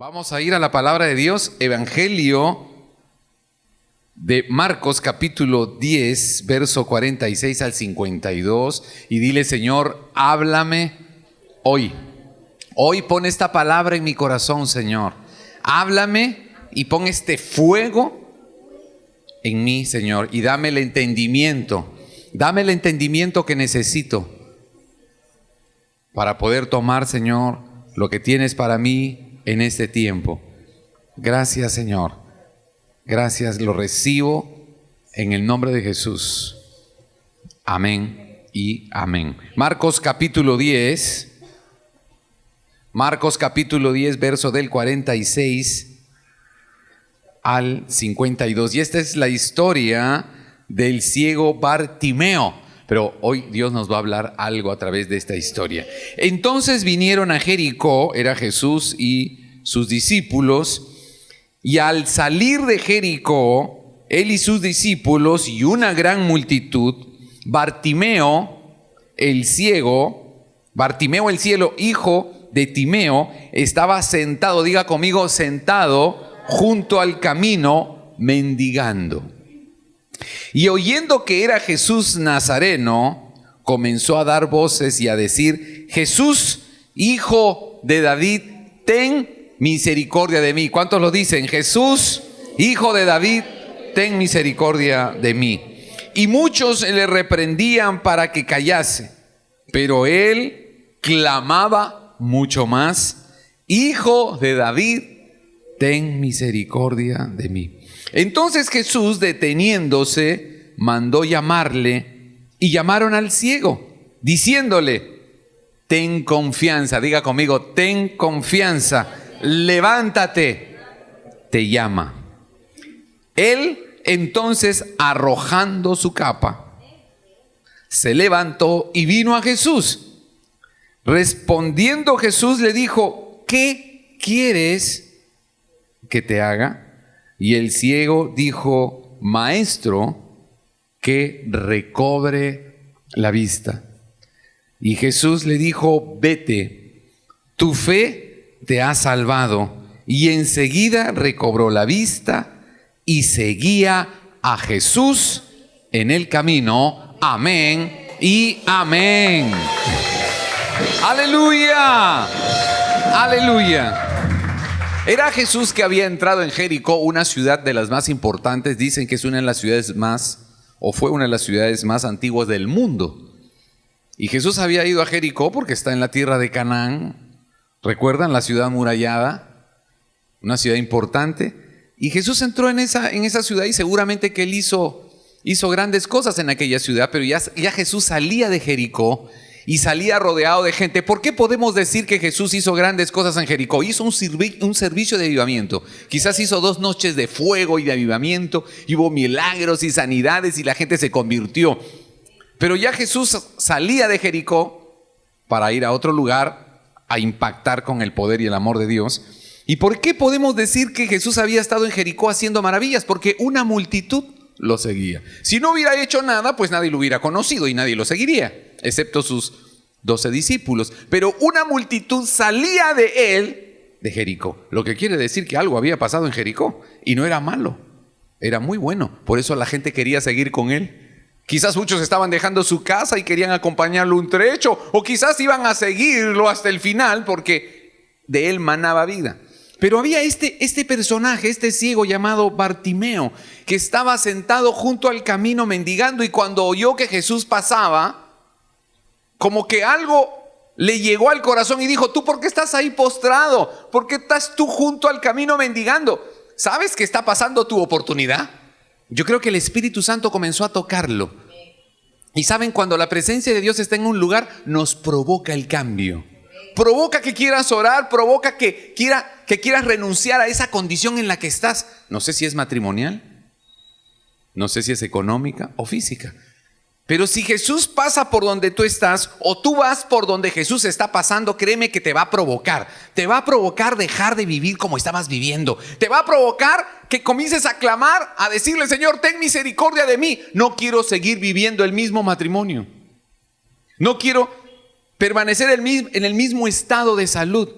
Vamos a ir a la palabra de Dios, Evangelio de Marcos capítulo 10, verso 46 al 52, y dile: Señor, háblame hoy. Hoy pon esta palabra en mi corazón, Señor. Háblame y pon este fuego en mí, Señor, y dame el entendimiento. Dame el entendimiento que necesito para poder tomar, Señor, lo que tienes para mí en este tiempo. Gracias, Señor. Gracias, lo recibo en el nombre de Jesús. Amén y amén. Marcos capítulo 10, verso del 46 al 52. Y esta es la historia del ciego Bartimeo. Pero hoy Dios nos va a hablar algo a través de esta historia. Entonces vinieron a Jericó, era Jesús y sus discípulos, y al salir de Jericó, él y sus discípulos y una gran multitud, Bartimeo el ciego, hijo de Timeo, estaba sentado, diga conmigo, sentado junto al camino, mendigando. Y oyendo que era Jesús Nazareno, comenzó a dar voces y a decir: Jesús, hijo de David, ten misericordia de mí. ¿Cuántos lo dicen? Jesús, hijo de David, ten misericordia de mí. Y muchos le reprendían para que callase, pero él clamaba mucho más: Hijo de David, ten misericordia de mí. Entonces Jesús, deteniéndose, mandó llamarle, y llamaron al ciego, diciéndole: ten confianza, diga conmigo, ten confianza, levántate, te llama. Él entonces, arrojando su capa, se levantó y vino a Jesús. Respondiendo Jesús le dijo: ¿qué quieres que te haga? Y el ciego dijo: Maestro, que recobre la vista. Y Jesús le dijo: vete, tu fe te ha salvado. Y enseguida recobró la vista y seguía a Jesús en el camino. Amén y amén. Aleluya, aleluya. Era Jesús que había entrado en Jericó, una ciudad de las más importantes. Dicen que es una de las ciudades fue una de las ciudades más antiguas del mundo. Y Jesús había ido a Jericó porque está en la tierra de Canaán. ¿Recuerdan la ciudad amurallada? Una ciudad importante. Y Jesús entró en esa ciudad, y seguramente que él hizo grandes cosas en aquella ciudad, pero ya Jesús salía de Jericó y salía rodeado de gente. ¿Por qué podemos decir que Jesús hizo grandes cosas en Jericó? Hizo un servicio de avivamiento. Quizás hizo 2 noches de fuego y de avivamiento, y hubo milagros y sanidades y la gente se convirtió. Pero ya Jesús salía de Jericó para ir a otro lugar a impactar con el poder y el amor de Dios. ¿Y por qué podemos decir que Jesús había estado en Jericó haciendo maravillas? Porque una multitud lo seguía. Si no hubiera hecho nada, pues nadie lo hubiera conocido y nadie lo seguiría, excepto sus 12 discípulos. Pero una multitud salía de él, de Jericó. Lo que quiere decir que algo había pasado en Jericó, y no era malo, era muy bueno. Por eso la gente quería seguir con él. Quizás muchos estaban dejando su casa y querían acompañarlo un trecho, o quizás iban a seguirlo hasta el final porque de él manaba vida. Pero había este personaje, este ciego llamado Bartimeo, que estaba sentado junto al camino mendigando, y cuando oyó que Jesús pasaba, como que algo le llegó al corazón y dijo: ¿tú por qué estás ahí postrado? ¿Por qué estás tú junto al camino mendigando? ¿Sabes que está pasando tu oportunidad? Yo creo que el Espíritu Santo comenzó a tocarlo. Y saben, cuando la presencia de Dios está en un lugar, nos provoca el cambio. Provoca que quieras orar, provoca que quieras renunciar a esa condición en la que estás. No sé si es matrimonial, no sé si es económica o física. Pero si Jesús pasa por donde tú estás, o tú vas por donde Jesús está pasando, créeme que te va a provocar. Te va a provocar dejar de vivir como estabas viviendo. Te va a provocar que comiences a clamar, a decirle: Señor, ten misericordia de mí. No quiero seguir viviendo el mismo matrimonio. No quiero permanecer en el mismo estado de salud.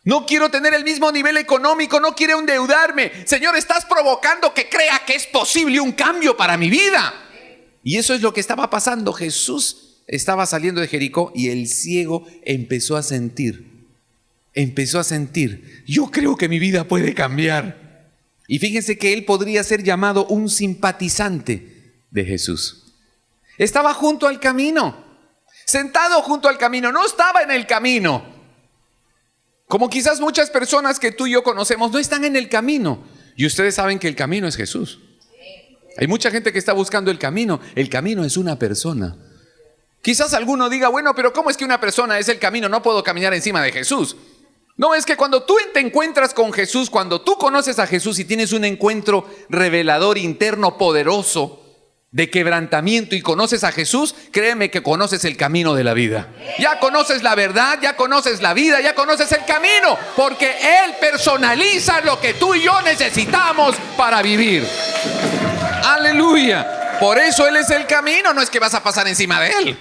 No quiero tener el mismo nivel económico, no quiero endeudarme. Señor, estás provocando que crea que es posible un cambio para mi vida. Y eso es lo que estaba pasando. Jesús estaba saliendo de Jericó y el ciego empezó a sentir, yo creo que mi vida puede cambiar. Y fíjense que él podría ser llamado un simpatizante de Jesús. Estaba junto al camino, sentado junto al camino, no estaba en el camino. Como quizás muchas personas que tú y yo conocemos no están en el camino. Y ustedes saben que el camino es Jesús. Hay mucha gente que está buscando el camino. El camino es una persona. Quizás alguno diga, bueno, pero ¿cómo es que una persona es el camino? No puedo caminar encima de Jesús. No, es que cuando tú te encuentras con Jesús, cuando tú conoces a Jesús y tienes un encuentro revelador, interno, poderoso, de quebrantamiento y conoces a Jesús, créeme que conoces el camino de la vida. Ya conoces la verdad, ya conoces la vida, ya conoces el camino, porque Él personaliza lo que tú y yo necesitamos para vivir. Aleluya. Por eso Él es el camino, no es que vas a pasar encima de Él.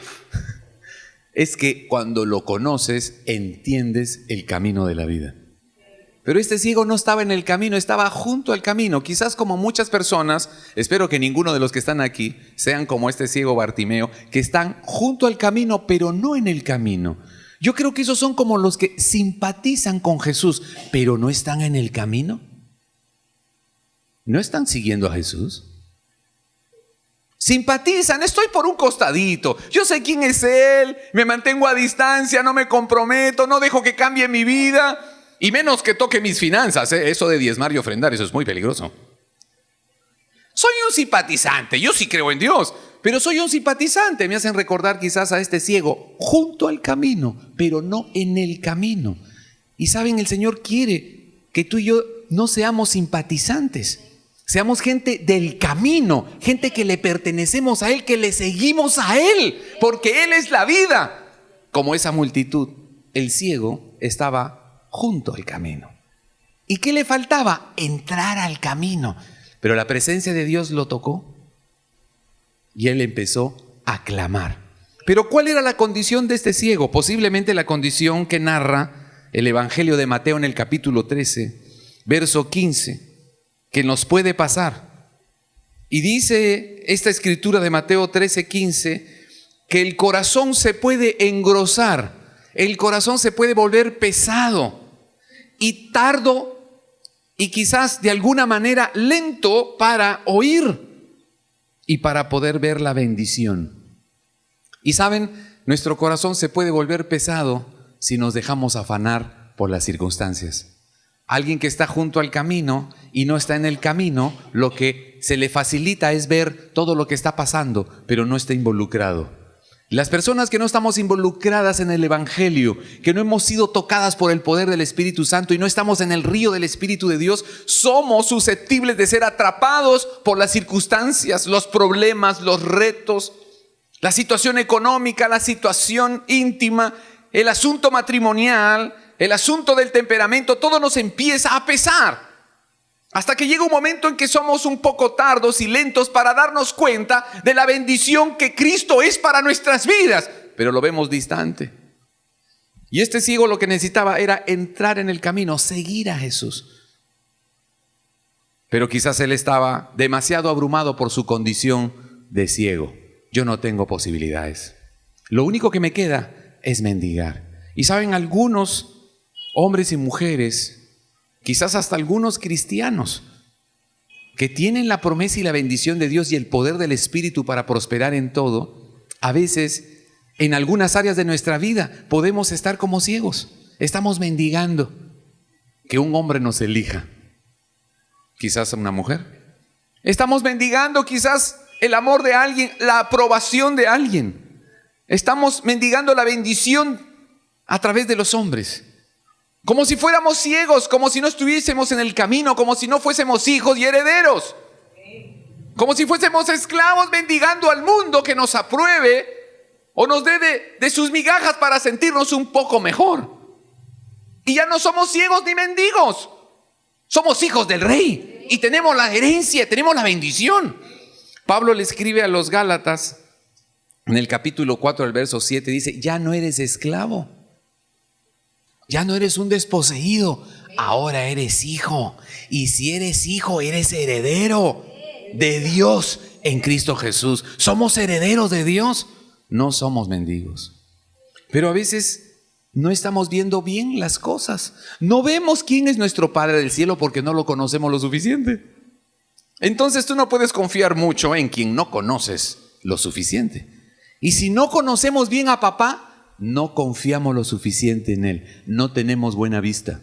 Es que cuando lo conoces, entiendes el camino de la vida. Pero este ciego no estaba en el camino, estaba junto al camino. Quizás como muchas personas, espero que ninguno de los que están aquí sean como este ciego Bartimeo, que están junto al camino, pero no en el camino. Yo creo que esos son como los que simpatizan con Jesús, pero no están en el camino. ¿No están siguiendo a Jesús? Simpatizan, estoy por un costadito, yo sé quién es Él, me mantengo a distancia, no me comprometo, no dejo que cambie mi vida. Y menos que toque mis finanzas, eso de diezmar y ofrendar, eso es muy peligroso. Soy un simpatizante, yo sí creo en Dios, pero soy un simpatizante. Me hacen recordar quizás a este ciego junto al camino, pero no en el camino. Y saben, el Señor quiere que tú y yo no seamos simpatizantes, seamos gente del camino, gente que le pertenecemos a Él, que le seguimos a Él, porque Él es la vida. Como esa multitud, el ciego estaba junto al camino. ¿Y qué le faltaba? Entrar al camino. Pero la presencia de Dios lo tocó y él empezó a clamar. Pero ¿cuál era la condición de este ciego? Posiblemente la condición que narra el Evangelio de Mateo en el capítulo 13, verso 15, que nos puede pasar. Y dice esta escritura de Mateo 13, 15, que el corazón se puede engrosar, el corazón se puede volver pesado y tardo y quizás de alguna manera lento para oír y para poder ver la bendición. Y saben, nuestro corazón se puede volver pesado si nos dejamos afanar por las circunstancias. Alguien que está junto al camino y no está en el camino, lo que se le facilita es ver todo lo que está pasando, pero no está involucrado. Las personas que no estamos involucradas en el Evangelio, que no hemos sido tocadas por el poder del Espíritu Santo y no estamos en el río del Espíritu de Dios, somos susceptibles de ser atrapados por las circunstancias, los problemas, los retos, la situación económica, la situación íntima, el asunto matrimonial, el asunto del temperamento. Todo nos empieza a pesar. Hasta que llega un momento en que somos un poco tardos y lentos para darnos cuenta de la bendición que Cristo es para nuestras vidas, pero lo vemos distante. Y este ciego lo que necesitaba era entrar en el camino, seguir a Jesús. Pero quizás él estaba demasiado abrumado por su condición de ciego. Yo no tengo posibilidades. Lo único que me queda es mendigar. Y saben, algunos hombres y mujeres, quizás hasta algunos cristianos que tienen la promesa y la bendición de Dios y el poder del Espíritu para prosperar en todo, a veces en algunas áreas de nuestra vida podemos estar como ciegos. Estamos mendigando que un hombre nos elija, quizás una mujer. Estamos mendigando quizás el amor de alguien, la aprobación de alguien. Estamos mendigando la bendición a través de los hombres. Como si fuéramos ciegos, como si no estuviésemos en el camino, como si no fuésemos hijos y herederos. Como si fuésemos esclavos mendigando al mundo que nos apruebe o nos dé de sus migajas para sentirnos un poco mejor. Y ya no somos ciegos ni mendigos. Somos hijos del Rey y tenemos la herencia, tenemos la bendición. Pablo le escribe a los Gálatas en el capítulo 4, el verso 7, dice, ya no eres esclavo. Ya no eres un desposeído, ahora eres hijo. Y si eres hijo, eres heredero de Dios en Cristo Jesús. Somos herederos de Dios, no somos mendigos. Pero a veces no estamos viendo bien las cosas. No vemos quién es nuestro Padre del cielo porque no lo conocemos lo suficiente. Entonces tú no puedes confiar mucho en quien no conoces lo suficiente. Y si no conocemos bien a papá, no confiamos lo suficiente en él. No tenemos buena vista.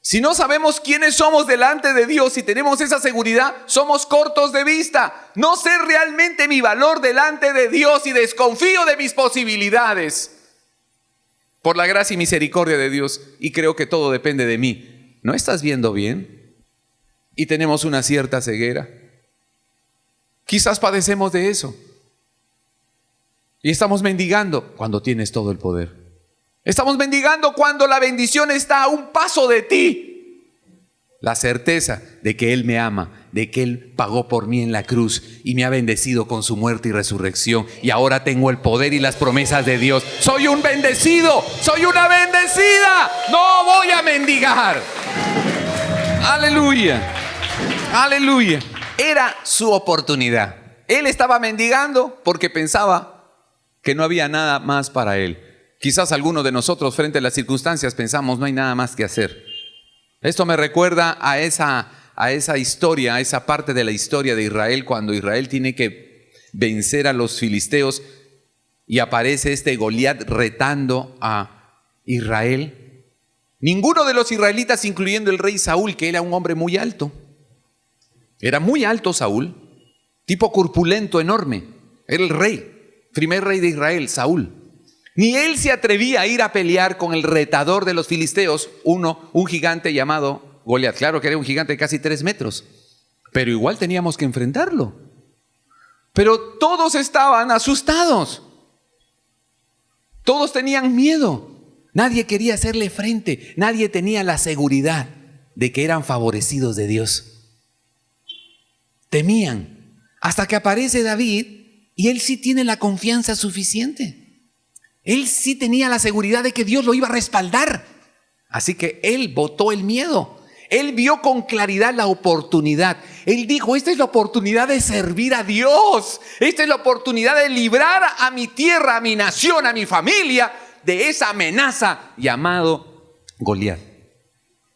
Si no sabemos quiénes somos delante de Dios y tenemos esa seguridad, somos cortos de vista. No sé realmente mi valor delante de Dios y desconfío de mis posibilidades. Por la gracia y misericordia de Dios, y creo que todo depende de mí. ¿No estás viendo bien? Y tenemos una cierta ceguera. Quizás padecemos de eso. Y estamos mendigando cuando tienes todo el poder. Estamos mendigando cuando la bendición está a un paso de ti. La certeza de que Él me ama, de que Él pagó por mí en la cruz y me ha bendecido con su muerte y resurrección. Y ahora tengo el poder y las promesas de Dios. Soy un bendecido, soy una bendecida. No voy a mendigar. Aleluya, aleluya. Era su oportunidad. Él estaba mendigando porque pensaba que no había nada más para él. Quizás algunos de nosotros frente a las circunstancias pensamos no hay nada más que hacer. Esto me recuerda a esa historia, a esa parte de la historia de Israel, cuando Israel tiene que vencer a los filisteos y aparece este Goliat retando a Israel. Ninguno de los israelitas, incluyendo el rey Saúl, que era un hombre muy alto. Era muy alto Saúl, tipo corpulento, enorme. Era el rey. Primer rey de Israel, Saúl. Ni él se atrevía a ir a pelear con el retador de los filisteos, un gigante llamado Goliat. Claro que era un gigante de casi 3 metros, pero igual teníamos que enfrentarlo. Pero todos estaban asustados. Todos tenían miedo. Nadie quería hacerle frente. Nadie tenía la seguridad de que eran favorecidos de Dios. Temían. Hasta que aparece David. Y él sí tiene la confianza suficiente. Él sí tenía la seguridad de que Dios lo iba a respaldar. Así que él botó el miedo. Él vio con claridad la oportunidad. Él dijo, esta es la oportunidad de servir a Dios. Esta es la oportunidad de librar a mi tierra, a mi nación, a mi familia de esa amenaza llamado Goliat.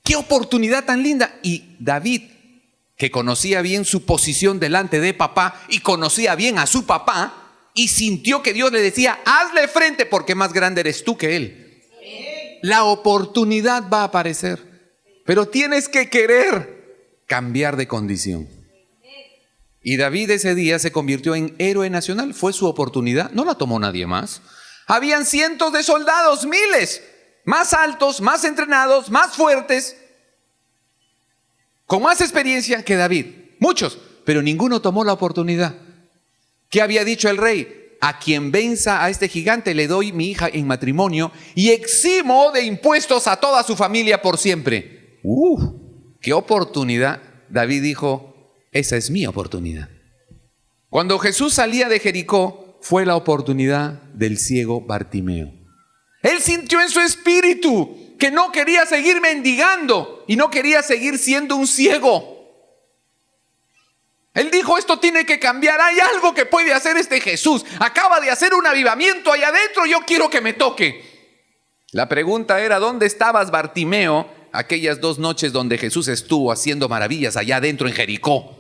¡Qué oportunidad tan linda! Y David, que conocía bien su posición delante de papá y conocía bien a su papá y sintió que Dios le decía, hazle frente porque más grande eres tú que él. La oportunidad va a aparecer, pero tienes que querer cambiar de condición. Y David ese día se convirtió en héroe nacional, fue su oportunidad, no la tomó nadie más. Habían cientos de soldados, miles, más altos, más entrenados, más fuertes, con más experiencia que David, muchos, pero ninguno tomó la oportunidad. ¿Qué había dicho el rey? A quien venza a este gigante le doy mi hija en matrimonio y eximo de impuestos a toda su familia por siempre. ¡Qué oportunidad! David dijo, esa es mi oportunidad. Cuando Jesús salía de Jericó, fue la oportunidad del ciego Bartimeo. Él sintió en su espíritu que no quería seguir mendigando y no quería seguir siendo un ciego. Él dijo, esto tiene que cambiar, hay algo que puede hacer este Jesús. Acaba de hacer un avivamiento allá adentro, yo quiero que me toque. La pregunta era, ¿dónde estabas, Bartimeo, aquellas 2 noches donde Jesús estuvo haciendo maravillas allá adentro en Jericó?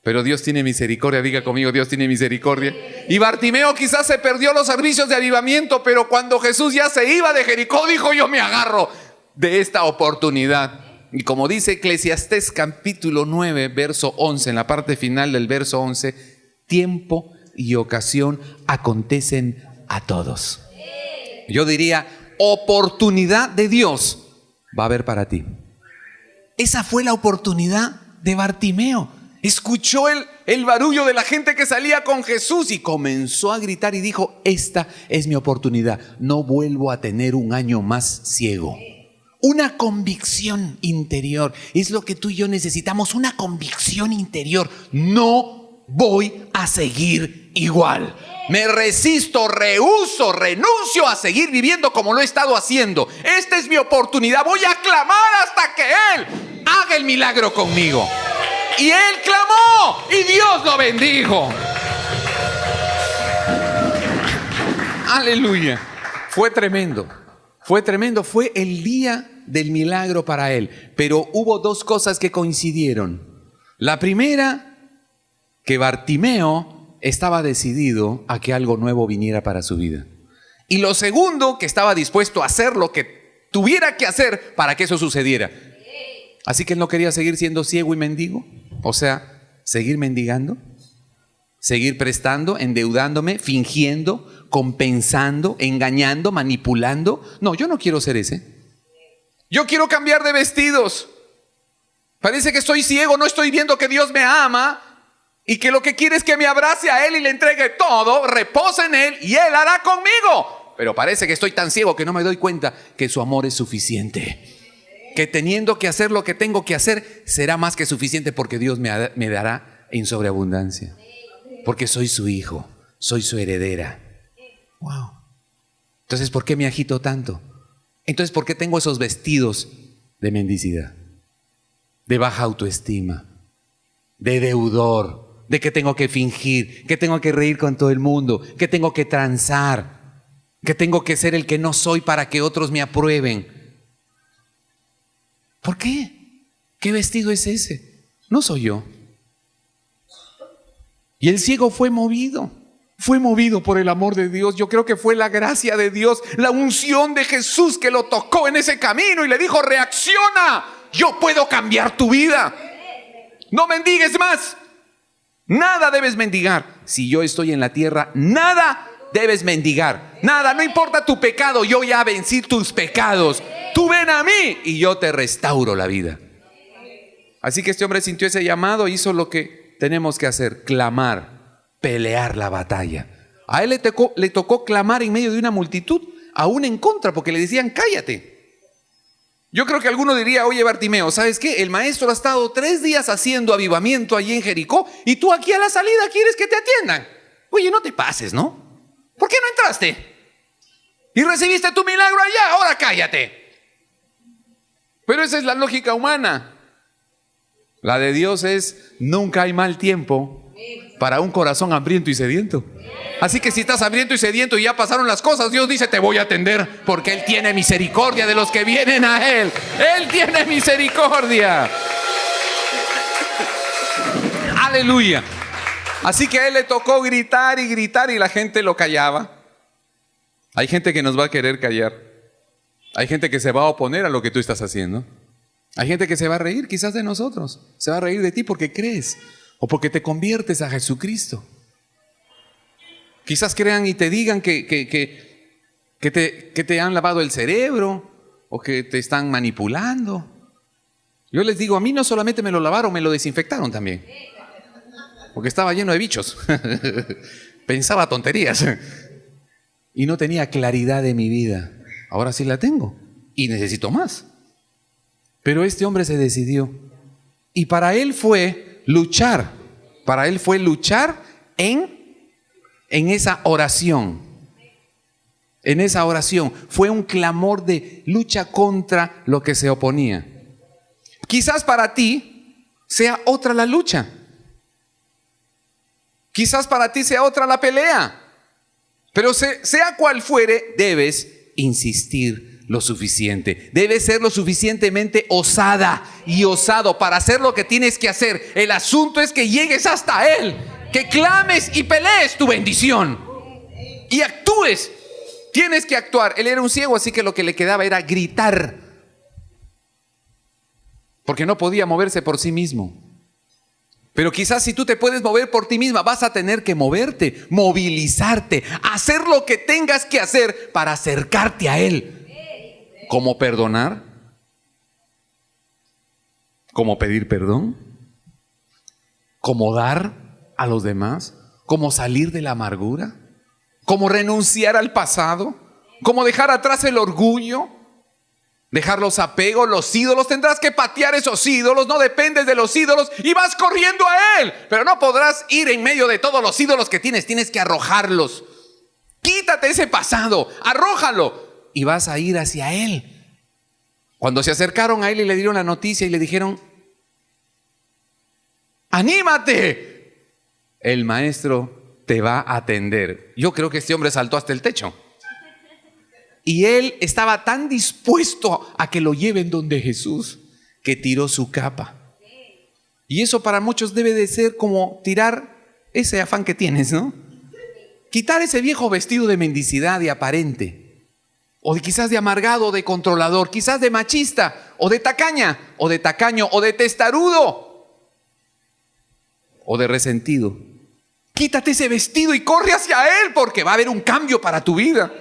Pero Dios tiene misericordia, diga conmigo, Dios tiene misericordia. Y Bartimeo quizás se perdió los servicios de avivamiento, pero cuando Jesús ya se iba de Jericó, dijo, yo me agarro de esta oportunidad. Y como dice Eclesiastés capítulo 9, verso 11, en la parte final del verso 11, tiempo y ocasión acontecen a todos. Yo diría, oportunidad de Dios va a haber para ti. Esa fue la oportunidad de Bartimeo. Escuchó el barullo de la gente que salía con Jesús y comenzó a gritar y dijo, esta es mi oportunidad, no vuelvo a tener un año más ciego. Una convicción interior, es lo que tú y yo necesitamos, una convicción interior. No voy a seguir igual. Me resisto, rehúso, renuncio a seguir viviendo como lo he estado haciendo. Esta es mi oportunidad. Voy a clamar hasta que Él haga el milagro conmigo. Y él clamó y Dios lo bendijo. Aleluya. Fue tremendo. Fue el día del milagro para él. Pero hubo dos cosas que coincidieron. La primera, que Bartimeo estaba decidido a que algo nuevo viniera para su vida. Y lo segundo, que estaba dispuesto a hacer lo que tuviera que hacer para que eso sucediera. Así que él no quería seguir siendo ciego y mendigo. O sea, seguir mendigando, seguir prestando, endeudándome, fingiendo, compensando, engañando, manipulando. No, yo no quiero ser ese. Yo quiero cambiar de vestidos. Parece que estoy ciego, no estoy viendo que Dios me ama y que lo que quiere es que me abrace a Él y le entregue todo, repose en Él y Él hará conmigo. Pero parece que estoy tan ciego que no me doy cuenta que su amor es suficiente. Que teniendo que hacer lo que tengo que hacer será más que suficiente porque Dios me dará en sobreabundancia. Porque soy su hijo, soy su heredera. Wow. Entonces, ¿por qué me agito tanto? Entonces, ¿por qué tengo esos vestidos de mendicidad? De baja autoestima, de deudor, de que tengo que fingir, que tengo que reír con todo el mundo, que tengo que transar, que tengo que ser el que no soy para que otros me aprueben. ¿Por qué? ¿Qué vestido es ese? No soy yo. Y el ciego fue movido por el amor de Dios. Yo creo que fue la gracia de Dios, la unción de Jesús que lo tocó en ese camino y le dijo: reacciona, yo puedo cambiar tu vida. No mendigues más. Nada debes mendigar. Si yo estoy en la tierra, nada debes mendigar. Nada, no importa tu pecado, yo ya vencí tus pecados. Tú ven a mí y yo te restauro la vida. Así que este hombre sintió ese llamado, hizo lo que tenemos que hacer: clamar, pelear la batalla. A él le tocó clamar en medio de una multitud, aún en contra, porque le decían: cállate. Yo creo que alguno diría: oye, Bartimeo, ¿sabes qué? El maestro ha estado 3 días haciendo avivamiento allí en Jericó y tú aquí a la salida quieres que te atiendan. Oye, no te pases, ¿no? ¿Por qué no entraste? Y recibiste tu milagro allá, ahora cállate. Pero esa es la lógica humana. La de Dios es: nunca hay mal tiempo para un corazón hambriento y sediento. Así que si estás hambriento y sediento y ya pasaron las cosas, Dios dice: te voy a atender, porque Él tiene misericordia de los que vienen a Él. Él tiene misericordia. Aleluya. Así que a él le tocó gritar y gritar y la gente lo callaba. Hay gente que nos va a querer callar. Hay gente que se va a oponer a lo que tú estás haciendo. Hay gente que se va a reír quizás de nosotros. Se va a reír de ti porque crees o porque te conviertes a Jesucristo. Quizás crean y te digan que te han lavado el cerebro o que te están manipulando. Yo les digo, a mí no solamente me lo lavaron, me lo desinfectaron también. Porque estaba lleno de bichos. Pensaba tonterías. Y no tenía claridad de mi vida. Ahora sí la tengo. Y necesito más. Pero este hombre se decidió. Y para él fue luchar. Para él fue luchar en esa oración. En esa oración. Fue un clamor de lucha contra lo que se oponía. Quizás para ti sea otra la lucha. Quizás para ti sea otra la pelea. Pero sea cual fuere, debes insistir lo suficiente. Debes ser lo suficientemente osada y osado para hacer lo que tienes que hacer. El asunto es que llegues hasta Él, que clames y pelees tu bendición y actúes. Tienes que actuar. Él era un ciego, así que lo que le quedaba era gritar, porque no podía moverse por sí mismo. Pero quizás si tú te puedes mover por ti misma, vas a tener que moverte, movilizarte, hacer lo que tengas que hacer para acercarte a Él. ¿Cómo perdonar? ¿Cómo pedir perdón? ¿Cómo dar a los demás? ¿Cómo salir de la amargura? ¿Cómo renunciar al pasado? ¿Cómo dejar atrás el orgullo? Dejar los apegos, los ídolos. Tendrás que patear esos ídolos. No dependes de los ídolos y vas corriendo a Él. Pero no podrás ir en medio de todos los ídolos que tienes. Tienes que arrojarlos. Quítate ese pasado, arrójalo y vas a ir hacia Él. Cuando se acercaron a Él y le dieron la noticia y le dijeron: ¡anímate! El maestro te va a atender. Yo creo que este hombre saltó hasta el techo. Y él estaba tan dispuesto a que lo lleven donde Jesús, que tiró su capa. Y eso para muchos debe de ser como tirar ese afán que tienes, ¿no? Quitar ese viejo vestido de mendicidad y aparente, o quizás de amargado, de controlador, quizás de machista, o de tacaña, o de tacaño, o de testarudo, o de resentido. Quítate ese vestido y corre hacia Él, porque va a haber un cambio para tu vida.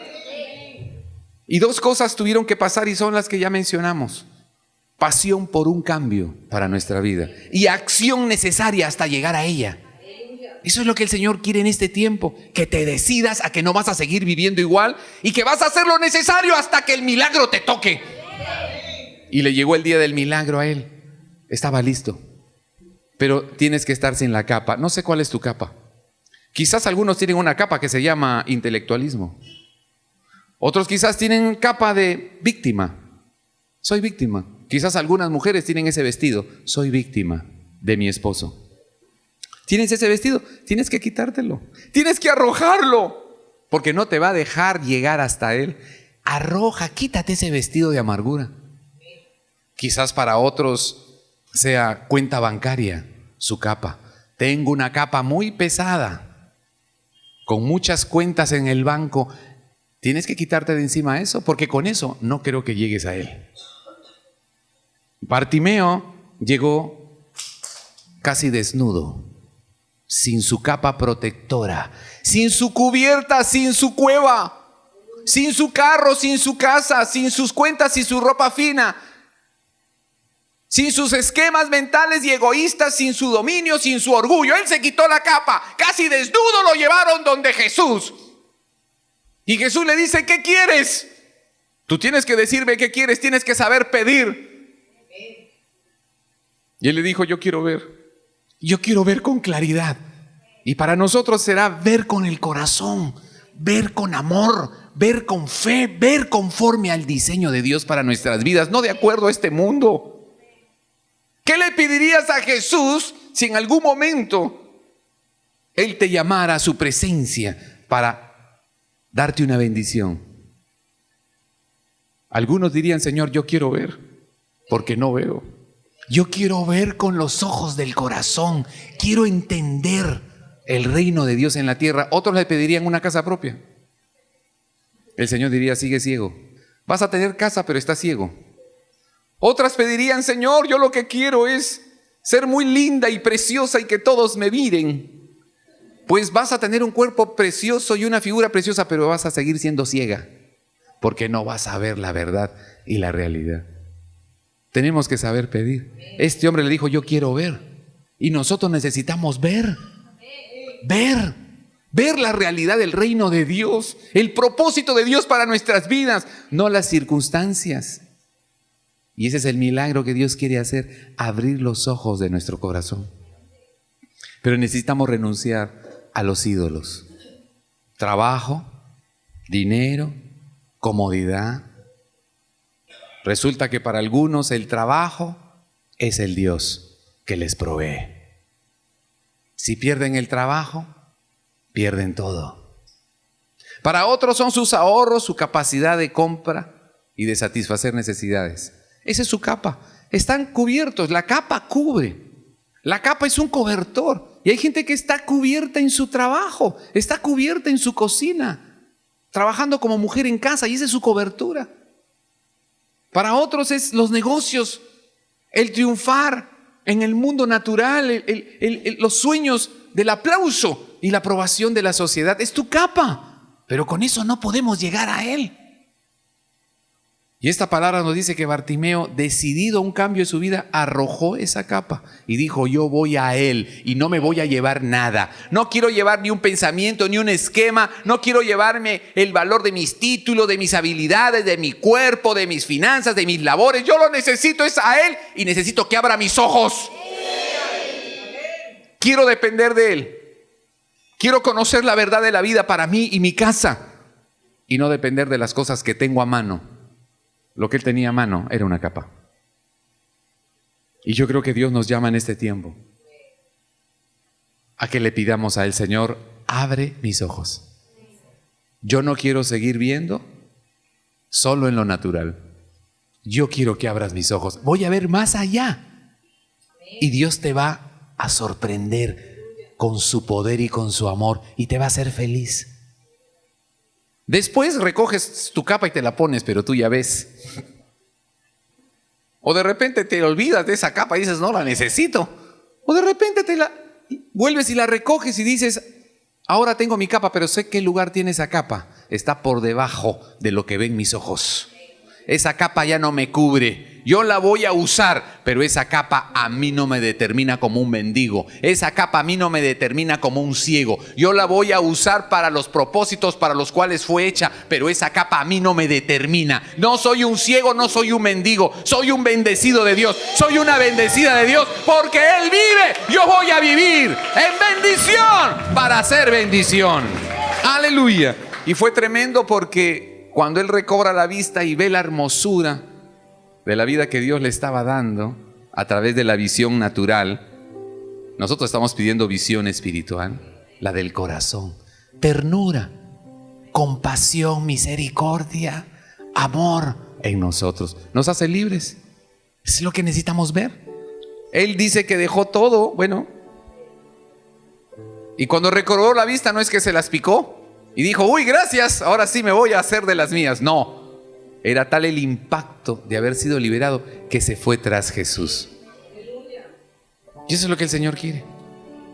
Y dos cosas tuvieron que pasar y son las que ya mencionamos: pasión por un cambio para nuestra vida y acción necesaria hasta llegar a ella. Eso es lo que el Señor quiere en este tiempo, que te decidas a que no vas a seguir viviendo igual y que vas a hacer lo necesario hasta que el milagro te toque. Y le llegó el día del milagro a él. Estaba listo, pero tienes que estar sin la capa. No sé cuál es tu capa. Quizás algunos tienen una capa que se llama intelectualismo. Otros quizás tienen capa de víctima. Soy víctima. Quizás algunas mujeres tienen ese vestido. Soy víctima de mi esposo. ¿Tienes ese vestido? Tienes que quitártelo. Tienes que arrojarlo, porque no te va a dejar llegar hasta Él. Arroja, quítate ese vestido de amargura. Quizás para otros sea cuenta bancaria su capa. Tengo una capa muy pesada, con muchas cuentas en el banco. Tienes que quitarte de encima eso, porque con eso no creo que llegues a Él. Bartimeo llegó casi desnudo, sin su capa protectora, sin su cubierta, sin su cueva, sin su carro, sin su casa, sin sus cuentas y su ropa fina, sin sus esquemas mentales y egoístas, sin su dominio, sin su orgullo. Él se quitó la capa, casi desnudo lo llevaron donde Jesús. Y Jesús le dice: ¿qué quieres? Tú tienes que decirme qué quieres, tienes que saber pedir. Y él le dijo: yo quiero ver con claridad. Y para nosotros será ver con el corazón, ver con amor, ver con fe, ver conforme al diseño de Dios para nuestras vidas, no de acuerdo a este mundo. ¿Qué le pedirías a Jesús si en algún momento Él te llamara a su presencia para darte una bendición? Algunos dirían: Señor, yo quiero ver, porque no veo. Yo quiero ver con los ojos del corazón. Quiero entender el reino de Dios en la tierra. Otros le pedirían una casa propia. El Señor diría: sigue ciego. Vas a tener casa, pero estás ciego. Otras pedirían: Señor, yo lo que quiero es ser muy linda y preciosa y que todos me miren. Pues vas a tener un cuerpo precioso y una figura preciosa, pero vas a seguir siendo ciega, porque no vas a ver la verdad y la realidad. Tenemos que saber pedir. Este hombre le dijo: yo quiero ver. Y nosotros necesitamos ver la realidad del reino de Dios, el propósito de Dios para nuestras vidas, no las circunstancias. Y ese es el milagro que Dios quiere hacer: abrir los ojos de nuestro corazón. Pero necesitamos renunciar a los ídolos: trabajo, dinero, comodidad. Resulta que para algunos el trabajo es el Dios que les provee. Si pierden el trabajo, pierden todo. Para otros son sus ahorros, su capacidad de compra y de satisfacer necesidades. Esa es su capa. Están cubiertos, la capa cubre. La capa es un cobertor. Y hay gente que está cubierta en su trabajo, está cubierta en su cocina, trabajando como mujer en casa, y esa es su cobertura. Para otros es los negocios, el triunfar en el mundo natural, los sueños del aplauso y la aprobación de la sociedad. Es tu capa, pero con eso no podemos llegar a Él. Y esta palabra nos dice que Bartimeo, decidido a un cambio en su vida, arrojó esa capa y dijo: yo voy a Él y no me voy a llevar nada. No quiero llevar ni un pensamiento, ni un esquema. No quiero llevarme el valor de mis títulos, de mis habilidades, de mi cuerpo, de mis finanzas, de mis labores. Yo lo necesito es a Él y necesito que abra mis ojos. Quiero depender de Él. Quiero conocer la verdad de la vida para mí y mi casa y no depender de las cosas que tengo a mano. Lo que él tenía a mano era una capa. Y yo creo que Dios nos llama en este tiempo a que le pidamos a él: Señor, abre mis ojos. Yo no quiero seguir viendo solo en lo natural. Yo quiero que abras mis ojos. Voy a ver más allá. Y Dios te va a sorprender con su poder y con su amor y te va a hacer feliz. Después recoges tu capa y te la pones, pero tú ya ves. O de repente te olvidas de esa capa y dices: no la necesito. O de repente te la vuelves y la recoges y dices: ahora tengo mi capa, pero sé qué lugar tiene esa capa. Está por debajo de lo que ven mis ojos. Esa capa ya no me cubre. Yo la voy a usar, pero esa capa a mí no me determina como un mendigo. Esa capa a mí no me determina como un ciego. Yo la voy a usar para los propósitos para los cuales fue hecha, pero esa capa a mí no me determina. No soy un ciego, no soy un mendigo. Soy un bendecido de Dios. Soy una bendecida de Dios porque Él vive. Yo voy a vivir en bendición para hacer bendición. Aleluya. Y fue tremendo porque cuando él recobra la vista y ve la hermosura de la vida que Dios le estaba dando a través de la visión natural, nosotros estamos pidiendo visión espiritual, la del corazón, ternura, compasión, misericordia, amor en nosotros. Nos hace libres. Es lo que necesitamos ver. Él dice que dejó todo, y cuando recobró la vista no es que se las picó y dijo: uy, gracias, ahora sí me voy a hacer de las mías. No. Era tal el impacto de haber sido liberado que se fue tras Jesús. Y eso es lo que el Señor quiere.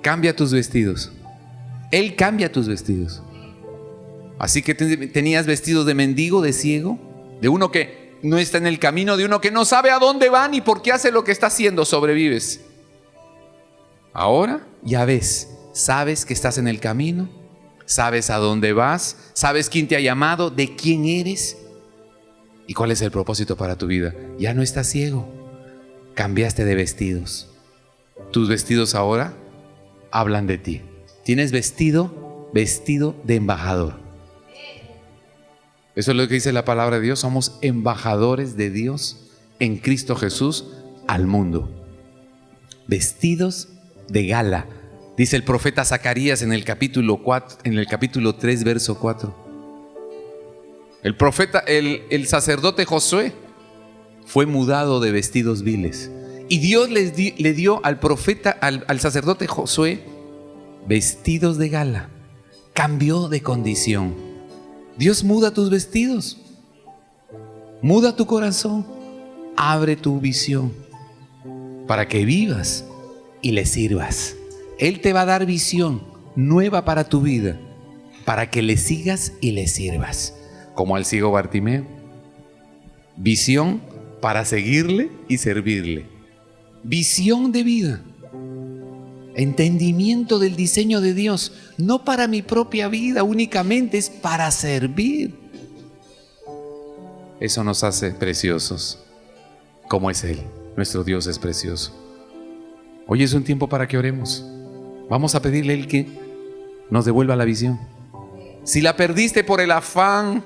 Cambia tus vestidos. Él cambia tus vestidos. Así que tenías vestidos de mendigo, de ciego, de uno que no está en el camino, de uno que no sabe a dónde va ni por qué hace lo que está haciendo. Sobrevives. Ahora ya ves, sabes que estás en el camino, sabes a dónde vas, sabes quién te ha llamado, de quién eres. ¿Y cuál es el propósito para tu vida? Ya no estás ciego. Cambiaste de vestidos. Tus vestidos ahora hablan de ti. Tienes vestido de embajador. Eso es lo que dice la palabra de Dios. Somos embajadores de Dios en Cristo Jesús al mundo. Vestidos de gala. Dice el profeta Zacarías en el capítulo 3, verso 4. El profeta, el sacerdote Josué fue mudado de vestidos viles. Y Dios le dio al profeta, al sacerdote Josué, vestidos de gala. Cambió de condición. Dios muda tus vestidos. Muda tu corazón. Abre tu visión para que vivas y le sirvas. Él te va a dar visión nueva para tu vida, para que le sigas y le sirvas. Como al ciego Bartimeo. Visión para seguirle y servirle. Visión de vida. Entendimiento del diseño de Dios. No para mi propia vida únicamente, es para servir. Eso nos hace preciosos. Como es Él. Nuestro Dios es precioso. Hoy es un tiempo para que oremos. Vamos a pedirle a Él que nos devuelva la visión. Si la perdiste por el afán,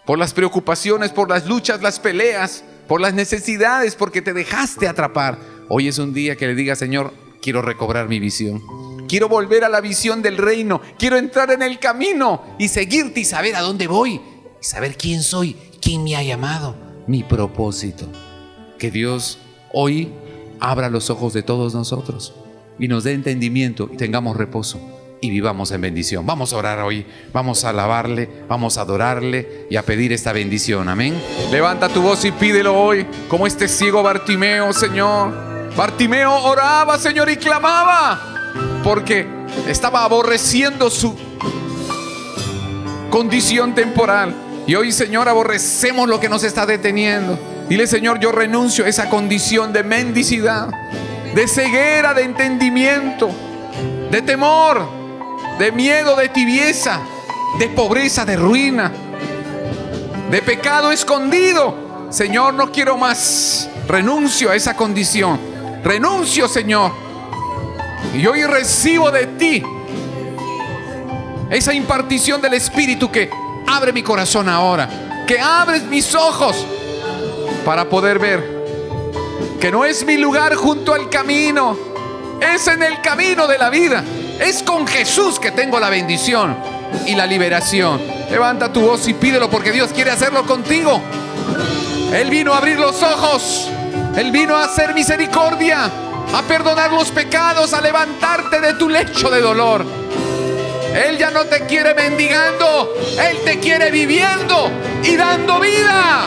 por las preocupaciones, por las luchas, las peleas, por las necesidades, porque te dejaste atrapar, hoy es un día que le digas: Señor, quiero recobrar mi visión. Quiero volver a la visión del reino. Quiero entrar en el camino y seguirte y saber a dónde voy. Y saber quién soy, quién me ha llamado, mi propósito. Que Dios hoy abra los ojos de todos nosotros y nos dé entendimiento y tengamos reposo. Y vivamos en bendición. Vamos a orar hoy, vamos a alabarle, vamos a adorarle y a pedir esta bendición. Amén. Levanta tu voz y pídelo hoy, como este ciego Bartimeo, Señor. Bartimeo oraba, Señor, y clamaba porque estaba aborreciendo su condición temporal. Y hoy, Señor, aborrecemos lo que nos está deteniendo. Dile, Señor, yo renuncio a esa condición de mendicidad, de ceguera, de entendimiento, de temor, de miedo, de tibieza, de pobreza, de ruina, de pecado escondido. Señor, no quiero más. Renuncio a esa condición. Renuncio, Señor. Y hoy recibo de ti esa impartición del Espíritu que abre mi corazón ahora, que abres mis ojos para poder ver que no es mi lugar junto al camino, es en el camino de la vida. Es con Jesús que tengo la bendición y la liberación. Levanta tu voz y pídelo, porque Dios quiere hacerlo contigo. Él vino a abrir los ojos, Él vino a hacer misericordia, a perdonar los pecados, a levantarte de tu lecho de dolor. Él ya no te quiere mendigando, Él te quiere viviendo y dando vida.